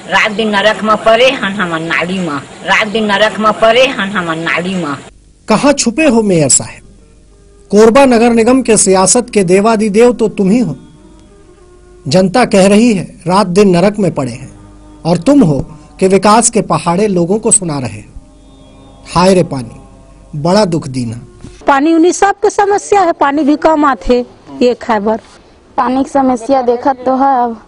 रात दिन नरक में परे हन हमन नाली में, रात दिन नरक में परे हन हमन नाली में। कहाँ छुपे हो मेयर साहब? कोरबा नगर निगम के सियासत के देवादिदेव तो तुम ही हो। जनता कह रही है रात दिन नरक में पड़े हैं, और तुम हो कि विकास के पहाड़े लोगों को सुना रहे हो। हाय रे पानी, बड़ा दुख दीना। पानी उन्हीं सब के समस्या है, पानी भी कम आते ये खैबर। पानी की समस्या देखा तो है। अब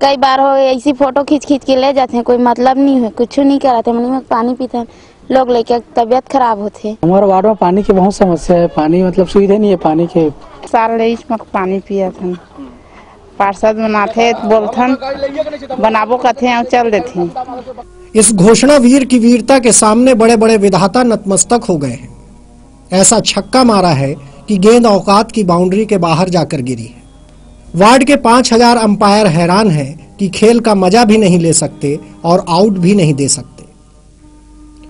कई बार हो ऐसी फोटो खींच खींच के ले जाते हैं, कोई मतलब नहीं है, कुछ नहीं कराते, में पानी पीते हैं लोग, लेके तबियत खराब होते हैं। हमारे वार्ड में पानी की बहुत समस्या है, पानी मतलब सुविधा नहीं है पानी के। साल इसमें पानी पिया था, पार्षद बनाते बोलथन बनाबो कथे चल देते। इस घोषणा वीर की वीरता के सामने बड़े बड़े विधाता नतमस्तक हो गए हैं। ऐसा छक्का मारा है कि गेंद औकात की बाउंड्री के बाहर जाकर गिरी है। वार्ड के 5000 अंपायर हैरान हैं कि खेल का मजा भी नहीं ले सकते और आउट भी नहीं दे सकते।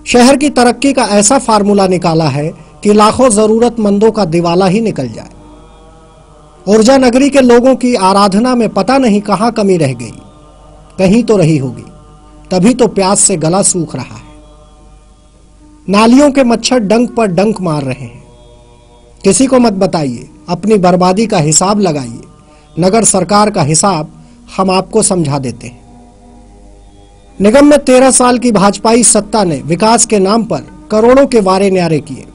शहर की तरक्की का ऐसा फार्मूला निकाला है कि लाखों जरूरतमंदों का दिवाला ही निकल जाए। ऊर्जा नगरी के लोगों की आराधना में पता नहीं कहां कमी रह गई, कहीं तो रही होगी, तभी तो प्यास से गला सूख रहा है। नालियों के मच्छर डंक पर डंक मार रहे हैं। किसी को मत बताइए, अपनी बर्बादी का हिसाब लगाइए। नगर सरकार का हिसाब हम आपको समझा देते हैं। निगम में 13 साल की भाजपाई सत्ता ने विकास के नाम पर करोड़ों के वारे न्यारे किए।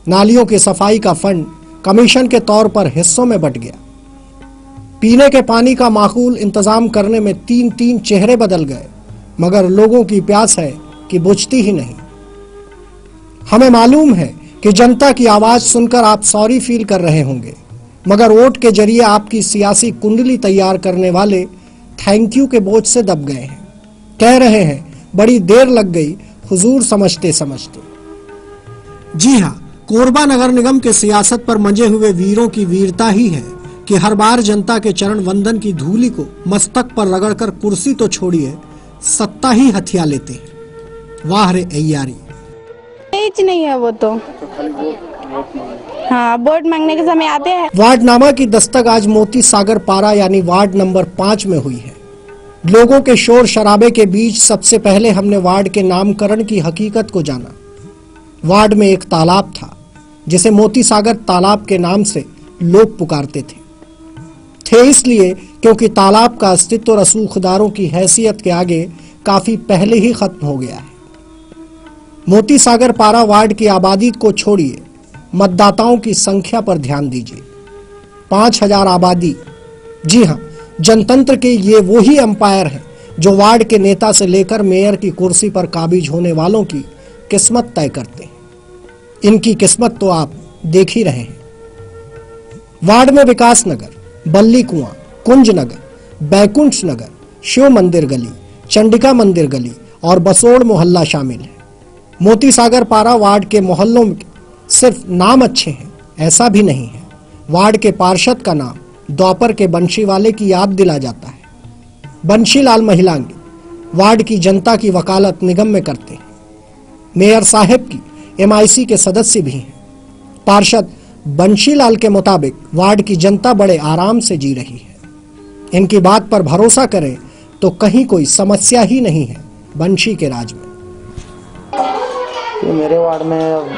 नालियों की सफाई का फंड कमीशन के तौर पर हिस्सों में बंट गया। पीने के पानी का माकूल इंतजाम करने में 3-3 चेहरे बदल गए, मगर लोगों की प्यास है कि बुझती ही नहीं। हमें मालूम है कि जनता की आवाज सुनकर आप सॉरी फील कर रहे होंगे, मगर वोट के जरिए आपकी सियासी कुंडली तैयार करने वाले थैंक यू के बोझ से दब गए हैं। कह रहे हैं बड़ी देर लग गई हुजूर समझते समझते। जी हाँ, कोरबा नगर निगम के सियासत पर मंजे हुए वीरों की वीरता ही है कि हर बार जनता के चरण वंदन की धूलि को मस्तक पर रगड़कर कुर्सी तो छोड़िए, सत्ता ही हथिया लेते हैं। वाह रे अय्यारी। नहीं है वो तो हाँ, वोट मांगने के समय आते हैं। वार्डनामा की दस्तक आज मोती सागर पारा यानी वार्ड नंबर 5 में हुई है। लोगों के शोर शराबे के बीच सबसे पहले हमने वार्ड के नामकरण की हकीकत को जाना। वार्ड में एक तालाब था जिसे मोती सागर तालाब के नाम से लोग पुकारते थे इसलिए क्योंकि तालाब का अस्तित्व रसूखदारों की हैसियत के आगे काफी पहले ही खत्म हो गया है। मोती सागर पारा वार्ड की आबादी को छोड़िए, मतदाताओं की संख्या पर ध्यान दीजिए। 5000 आबादी। जी हाँ, जनतंत्र के ये वो ही अंपायर हैं जो वार्ड के नेता से लेकर मेयर की कुर्सी पर काबिज होने वालों की किस्मत तय करते हैं। इनकी किस्मत तो आप देख ही रहे हैं। वार्ड में विकास नगर, बल्ली कुआं, कुंज नगर, बैकुंठ नगर, शिव मंदिर गली, चंडिका मंदिर गली और बसोड़ मोहल्ला शामिल है। मोती सागर पारा वार्ड के मोहल्लों में सिर्फ नाम अच्छे हैं ऐसा भी नहीं है। वार्ड के पार्षद का नाम द्वापर के बंशीवाले की याद दिला जाता है। बंशीलाल महिलांगी वार्ड की जनता की वकालत निगम में करते हैं। मेयर साहब की MIC के सदस्य भी हैं। पार्षद बंशीलाल के मुताबिक वार्ड की जनता बड़े आराम से जी रही है। इनकी बात पर भरोसा करें तो कहीं कोई समस्या ही नहीं है बंशी के राज में। मेरे वार्ड में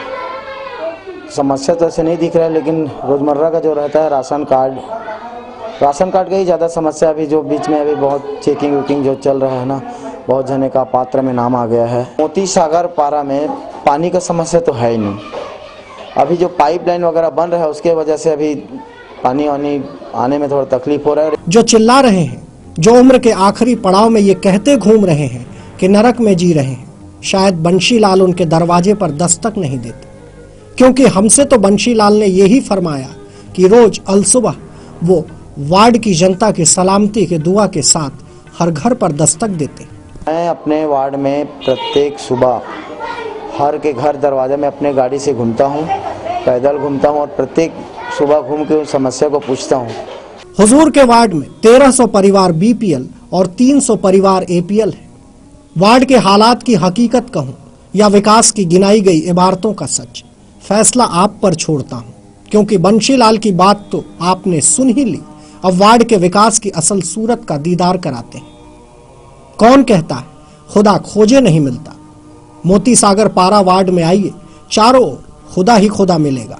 समस्या तो ऐसे नहीं दिख रहा है, लेकिन रोजमर्रा का जो रहता है राशन कार्ड का ही ज़्यादा समस्या। अभी जो बीच में अभी बहुत चेकिंग वेकिंग जो चल रहा है ना, बहुत जने का पात्र में नाम आ गया है। मोती सागर पारा में पानी का समस्या तो है ही नहीं। अभी जो पाइपलाइन वगैरह बन रहा है उसके वजह से अभी पानी वानी आने में थोड़ा तकलीफ हो रहा है। जो चिल्ला रहे हैं, जो उम्र के आखिरी पड़ाव में ये कहते घूम रहे हैं कि नरक में जी रहे हैं, शायद बंशीलाल उनके दरवाजे पर दस्तक नहीं देते, क्योंकि हमसे तो बंशीलाल ने यही फरमाया कि रोज अलसुबह वो वार्ड की जनता की सलामती के दुआ के साथ हर घर पर दस्तक देते। मैं अपने वार्ड में प्रत्येक सुबह हर के घर दरवाजे में अपने गाड़ी से घूमता हूँ, पैदल घूमता हूँ और प्रत्येक सुबह घूम के उस समस्या को पूछता हूँ। हुजूर के वार्ड में 1300 परिवार BPL और 300 परिवार APL है। वार्ड के हालात की हकीकत कहूं या विकास की गिनाई गई इबारतों का सच, फैसला आप पर छोड़ता हूं, क्योंकि बंशीलाल की बात तो आपने सुन ही ली। अब वार्ड के विकास की असल सूरत का दीदार कराते हैं। कौन कहता है खुदा खोजे नहीं मिलता। मोती सागर पारा वार्ड में आइए, चारों ओर खुदा ही खुदा मिलेगा।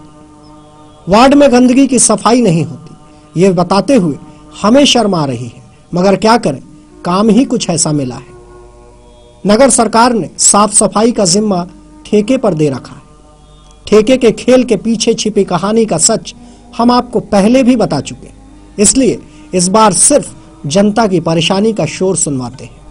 वार्ड में गंदगी की सफाई नहीं होती, ये बताते हुए हमें शर्म आ रही है, मगर क्या करें, काम ही कुछ ऐसा मिला है। नगर सरकार ने साफ सफाई का जिम्मा ठेके पर दे रखा है। ठेके के खेल के पीछे छिपी कहानी का सच हम आपको पहले भी बता चुके, इसलिए इस बार सिर्फ जनता की परेशानी का शोर सुनवाते हैं।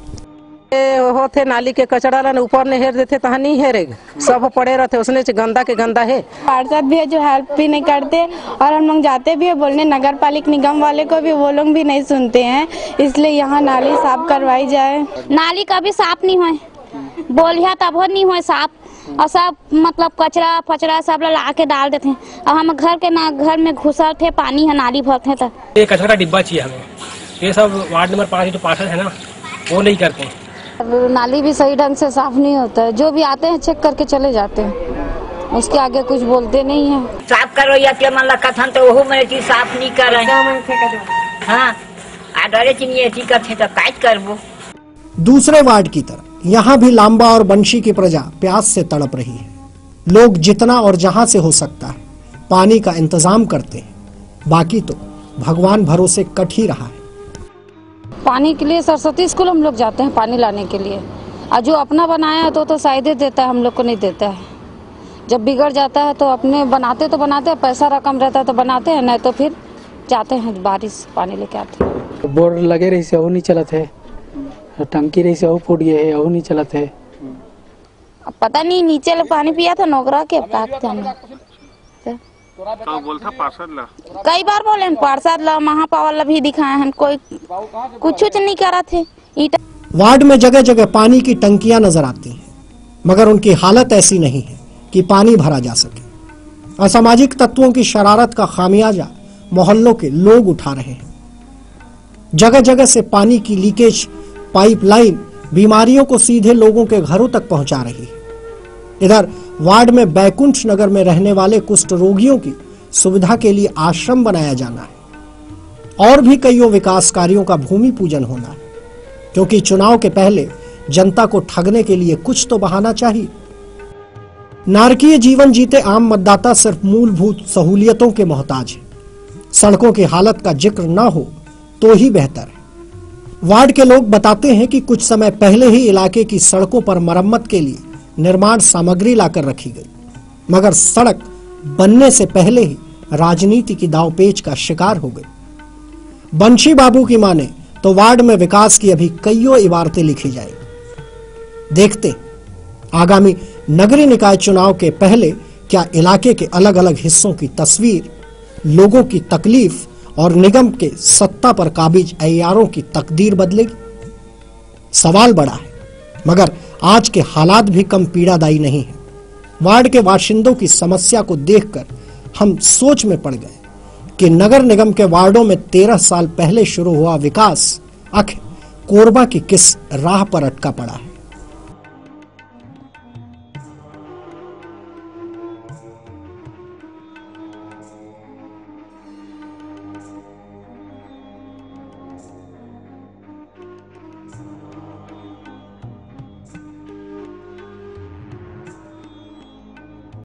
होते नाली के कचरा ला ऊपर नहीं हेर देते, तहाँ नहीं हेरेगा, सब पड़े रहते, उसने गंदा के गंदा है। पार्षद भी है जो हेल्प भी नहीं करते, और हम लोग जाते भी है बोलने नगर पालिका निगम वाले को भी, वो लोग भी नहीं सुनते हैं। इसलिए यहाँ नाली साफ करवाई जाए। नाली कभी साफ नहीं हुए, बोलिया तब नहीं हुए साफ, और सब मतलब कचरा फचरा सब ला के डाल देते हैं। और हम घर में घुसा थे, पानी है नाली भरते थे। ये कचरा का डिब्बा चाहिए हमें, ये सब वार्ड नंबर 5 जो पार्षद है ना, वो नहीं करते। नाली भी सही ढंग से साफ नहीं होता है, जो भी आते हैं चेक करके चले जाते हैं, उसके आगे कुछ बोलते नहीं है। साफ करो या के मन लगा था तो वो मेरे चीज साफ नहीं कर रहे हैं। हाँ आडरे चिनिए ठीक करते तो काट करबो। दूसरे वार्ड की तरह यहाँ भी लांबा और बंशी की प्रजा प्यास से तड़प रही है। लोग जितना और जहां से हो सकता है पानी का इंतजाम करते हैं, बाकी तो भगवान भरोसे कट ही रहा है। पानी के लिए सरस्वती स्कूल हम लोग जाते हैं पानी लाने के लिए, और जो अपना बनाया है तो शायद देता है, हम लोग को नहीं देता है। जब बिगड़ जाता है तो अपने बनाते हैं, पैसा रकम रहता है तो बनाते हैं, नहीं तो फिर जाते हैं बारिश पानी लेके आते हैं। बोर्ड लगे रही से वो नहीं चलत है, टंकी रही से वो फूट गए है, वो नहीं चलत है। पता नहीं नीचे पानी पिया था नौकरा के तो बोलता पार्षद ला कई बार बोले पार्षद ला, महापावर ला भी दिखाए हैं, कोई कुछ नहीं करा थे। वार्ड में जगह जगह पानी की टंकियां नजर आती हैं, मगर उनकी हालत ऐसी नहीं है कि पानी भरा जा सके। असामाजिक तत्वों की शरारत का खामियाजा मोहल्लों के लोग उठा रहे हैं। जगह जगह से पानी की लीकेज पाइपलाइन बीमारियों को सीधे लोगों के घरों तक पहुंचा रही है। इधर वार्ड में बैकुंठ नगर में रहने वाले कुष्ठ रोगियों की सुविधा के लिए आश्रम बनाया जाना है और भी कईयों विकास कार्यों का भूमि पूजन होना है, क्योंकि चुनाव के पहले जनता को ठगने के लिए कुछ तो बहाना चाहिए। नारकीय जीवन जीते आम मतदाता सिर्फ मूलभूत सहूलियतों के मोहताज है। सड़कों की हालत का जिक्र न हो तो ही बेहतर है। वार्ड के लोग बताते हैं कि कुछ समय पहले ही इलाके की सड़कों पर मरम्मत के लिए निर्माण सामग्री लाकर रखी गई, मगर सड़क बनने से पहले ही राजनीति की दांवपेच का शिकार हो गई। बंशी बाबू की माने तो वार्ड में विकास की अभी कईयों इबारतें लिखी जाएगी। देखते आगामी नगरीय निकाय चुनाव के पहले क्या इलाके के अलग अलग हिस्सों की तस्वीर, लोगों की तकलीफ और निगम के सत्ता पर काबिज अय्यारों की तकदीर बदलेगी। सवाल बड़ा है, मगर आज के हालात भी कम पीड़ादायी नहीं है। वार्ड के बाशिंदों की समस्या को देखकर हम सोच में पड़ गए कि नगर निगम के वार्डों में 13 साल पहले शुरू हुआ विकास आखिर कोरबा की किस राह पर अटका पड़ा है।